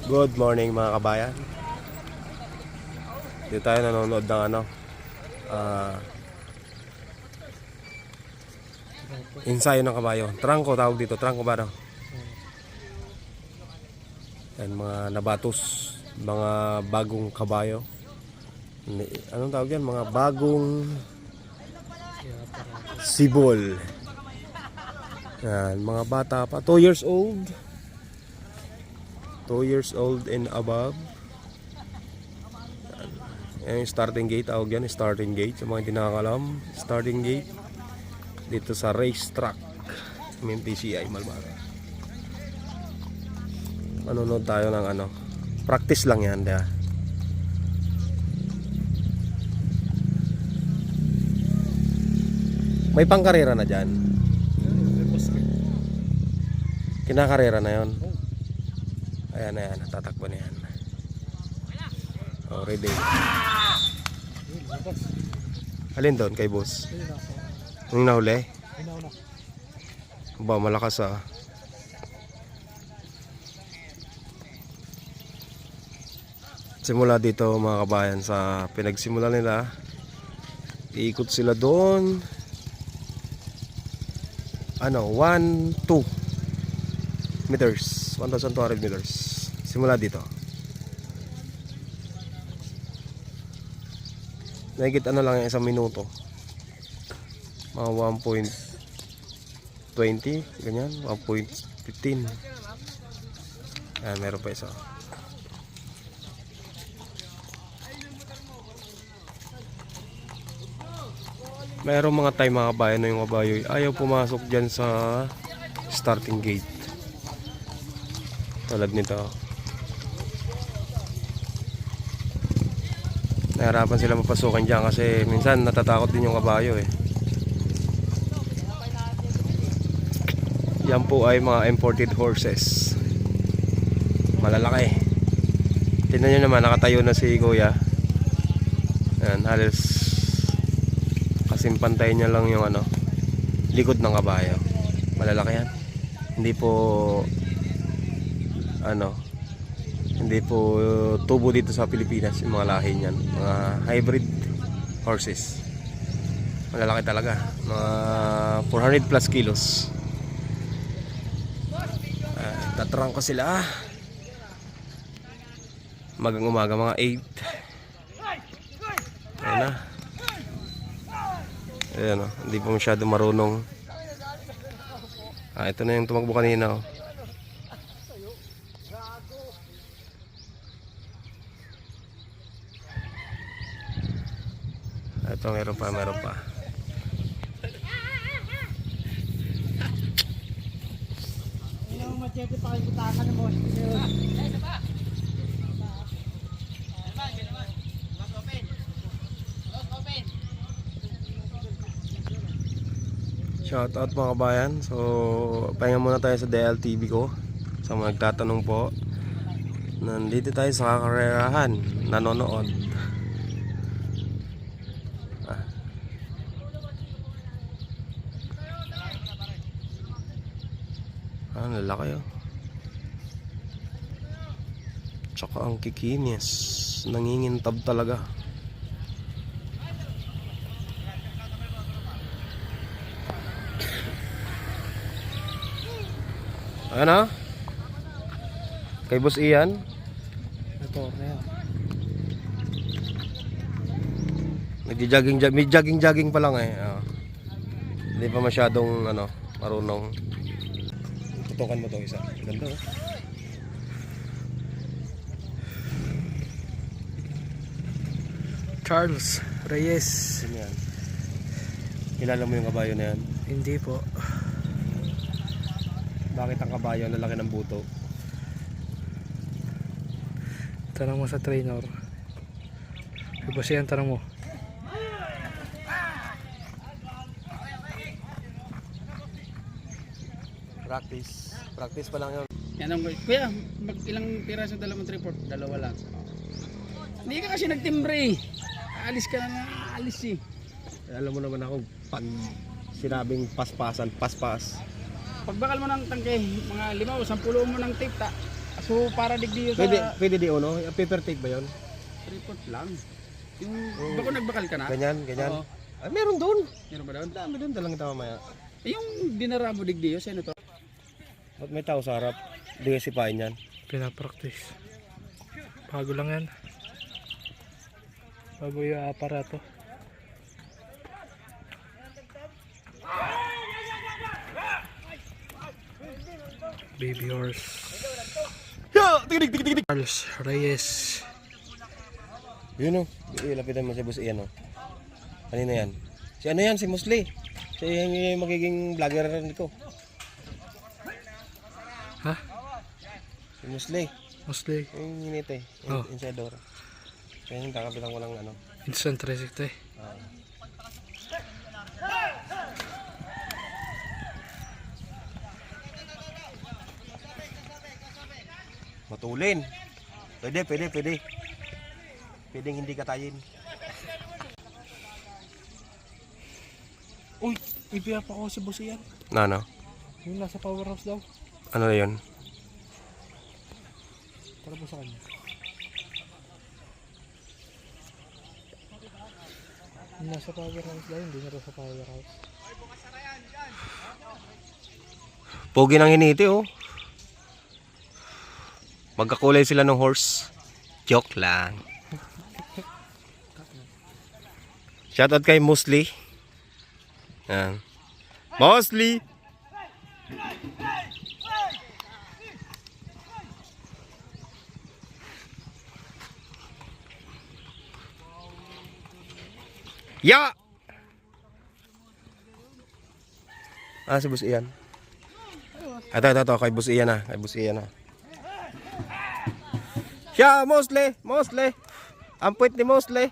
Good morning mga kabayan. Dito tayo nanonood ng ensayo ng kabayo. Trangko tawag dito, trangko ba no? Yan mga nabatos, mga bagong kabayo. Anong tawag yan? Mga bagong sibol. Yan, mga bata pa, 2 years old. 2 years old and above. Yan yung starting gate, tawag yan, starting gate. Sa mga hindi nakakalam, starting gate dito sa racetrack MTCI Malbara. Manonood tayo ng practice lang yan, diba? May pangkarera na dyan. Kinakarera na yon. Ayan, natatakbo na yan. Ready. Alin doon kay boss? Yung nahuli? Ba, malakas ah. Simula dito mga kabayan sa pinagsimula nila. Iikot sila doon. 1,200 meters. 1,200 meters. Simula dito. Nagigit lang yung 1 minuto. Mga 1.20 ganyan, 1.15. Ayan, meron pa isa. Merong mga time mga kabayan na yung kabayo ayaw pumasok dyan sa starting gate. Tulad nito. Nahirapan sila mapasukan dyan kasi minsan natatakot din yung kabayo eh. Yan po ay mga imported horses. Malalaki. Tingnan nyo naman, nakatayo na si Kuya. Yan, halos kasing pantay niya lang yung likod ng kabayo. Malalaki yan. Hindi po hindi po tubo dito sa Pilipinas yung mga lahi niyan, mga hybrid horses. Malalaki talaga, mga 400 plus kilos. Tatrang ko sila magang umaga mga 8. Ayan na. Ayan o, hindi pa masyado marunong. Ito na yung tumakbo kanina o. Ito, meron pa. Shout out mga kabayan. So, pahinga muna tayo sa DLTV ko. Sa mga nagtatanong po, nandito tayo sa kakarerahan, nanonood. Lalaki oh. Tsaka ang kikinis, nangingintab talaga. Ano? Kay Boss Ian? Ito na yan. Nagja-jogging pa lang eh. Hindi pa masyadong marunong. Tutukan mo to isa. Ganda oh. Charles Reyes. Sino yan? Kilala mo yung kabayo na yan? Hindi po. Bakit ang kabayo ang lalaki ng buto? Tanong mo sa trainer. Iba siya ang tanong mo. Practice pa lang yun. Yan ang kuya, ilang piraso dalawang report? Dalawa lang. Hindi ka kasi nagtimbre. Alis ka na, alis eh. Alam mo naman ako, pag sinabing paspasan, paspas. Pagbakal mo ng tangke, mga 5 o 10 mo ng tape, So para digdi yun sa Pwede di uno? Paper tape ba yun? report lang. Yung bako nagbakal ka na? Ganyan. Oo. Ah, meron doon. Meron ba doon? Dami doon. Dalang kita mamaya. Yung dinara mo digdi yun, sino to? Ba't may tao sa harap? Hindi kasi sipain yan. Pinapractice. Bago lang yan. Bago yung aparato. Baby horse. Charles Reyes. Yun o. Ilapitan mo si Boss Ian o. Kanina yan? Si ano yan? Si Musli. Siya yung magiging vlogger ko. Ha? Si Musli. Mostly Yung hinite. Oh. Insidor. Kaya yung kakapitan ko lang ano. instant reset eh. Matulin. Pwede. Pwedeng hindi katayin. Uy, ipiyapa ko si Boss Ian. Ano? Yung nasa powerhouse daw. Ano na yun? Tara po sa kanya. Yung nasa powerhouse daw, hindi na rin sa powerhouse. Pogi ng hiniti oh. Magkakulay sila ng horse. Joke lang. Shoutout kay Musli. Yan. Musli! Ya! Ah, si Boss Ian. Ito, kay Boss Ian na. Kay Boss Ian na. Siya, Musli! Ang puwit ni Musli.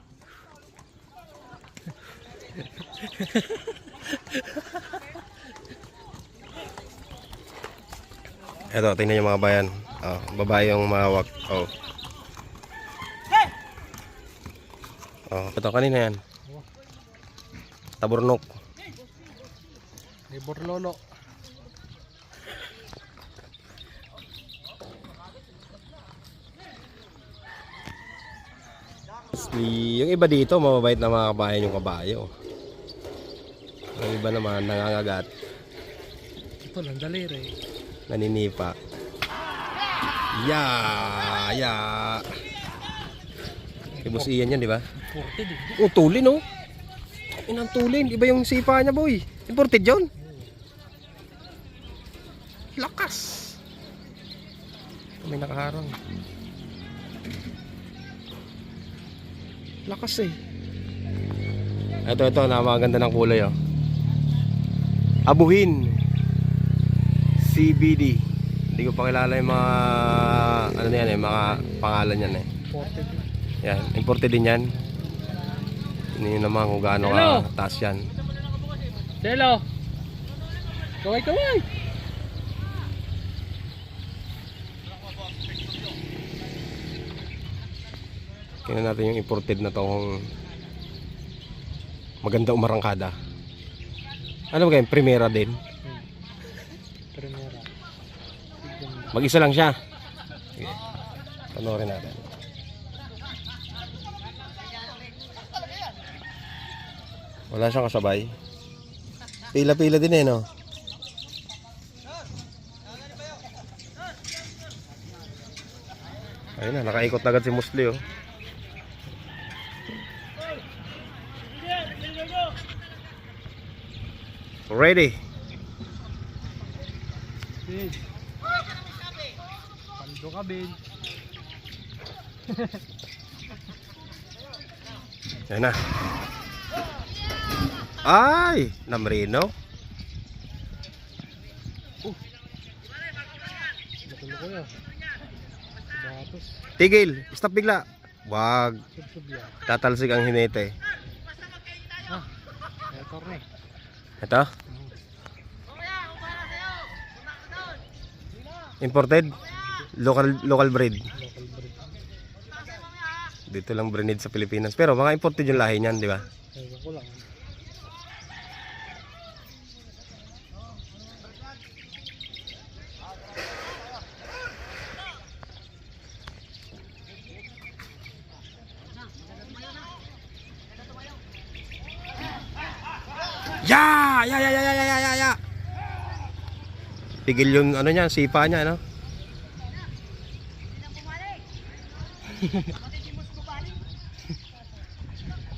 Ito, tingnan yung mga bayan. Oh, babae yung mahawak. Oh. Oh, ito kanina yan. Taburnok. May borlolo. Yung iba dito, mababait na mga kabayan yung kabayo. Yung iba naman, nangangagat. Ito lang, daliri. Naninipa. Ya. Boss Ian yan, di ba? Imported eh. Oh, tulin oh. Inang tulin. Iba yung sipa niya, boy. Imported yun. Lakas. May nakaharang. Lakas eh. Ito, napakaganda ng kulay oh. Abuhin CBD. Hindi ko pa kilala yung mga ano na yan eh, mga pangalan yan eh. Imported eh. Yan, imported din yan. Hindi nyo naman kung gaano ka taas yan. Selo! Kaway! Tingnan natin yung imported na to kung maganda umarangkada. Ano ba kayo? Primera din. Primera. Mag-isa lang siya. Sige. Panoorin natin. Wala siyang kasabay. Pila-pila din eh, no? Ayun na, nakaikot na agad si Musli, oh. Ready? Ben. Pando ka, Ben. Ayun na. Ay! Namrino. Natulo ko yun. Batos. Tigil. Stop bigla. Wag. Sub yan. Tatalsik ang hinete. Motor na eh. Ito? Imported? Local breed. Local breed. Dito lang breed sa Pilipinas. Pero mga imported yung lahi niyan, di ba? Ewan ko lang. Ya, ya, ya, ya, ya, ya, ya. Pigil yung ano niya, sipa niya, ano?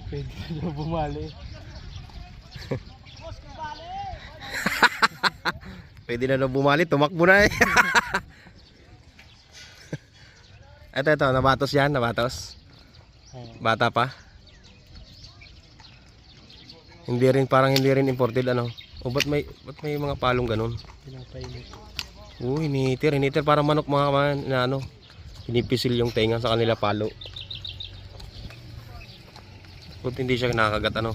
Pwede na bumali. Pwede na daw bumali, tumakbo na eh. Ito, nabatos yan, nabatos. Bata pa. Hindi rin, parang hindi rin imported, ano. O ba't may mga palong ganun? Pinapainit. Hiniter, parang manok mga kaman, na ano. Hinipisil yung tenga sa kanila palo. Kung hindi siya nakakagat, ano.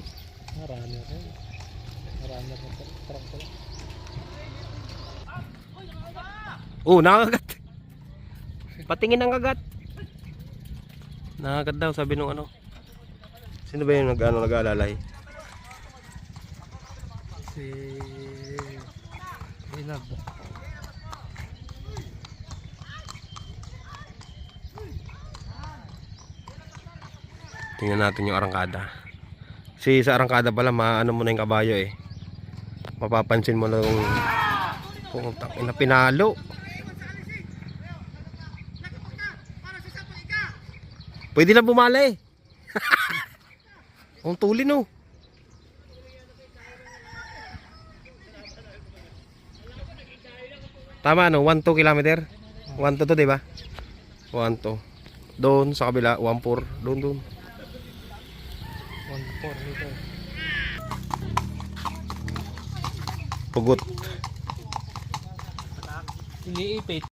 Marami rin. Marami rin. Nakakagat. Patingin ang kagat. Nakakagat daw, sabi nung ano. Sino ba yung nag-aalalay? Si Inab. Tingnan natin yung arangkada. Kasi sa arangkada pala, maano mo na yung kabayo eh. Mapapansin mo na yung pinalo. Pwede na bumali. Ang tuli no. Tama no, 1-2 kilometer. 1-2 to, di ba? 1-2. Doon sa kabila, 1-4. Doon. 1-4 dito. Pugot. Iniipit.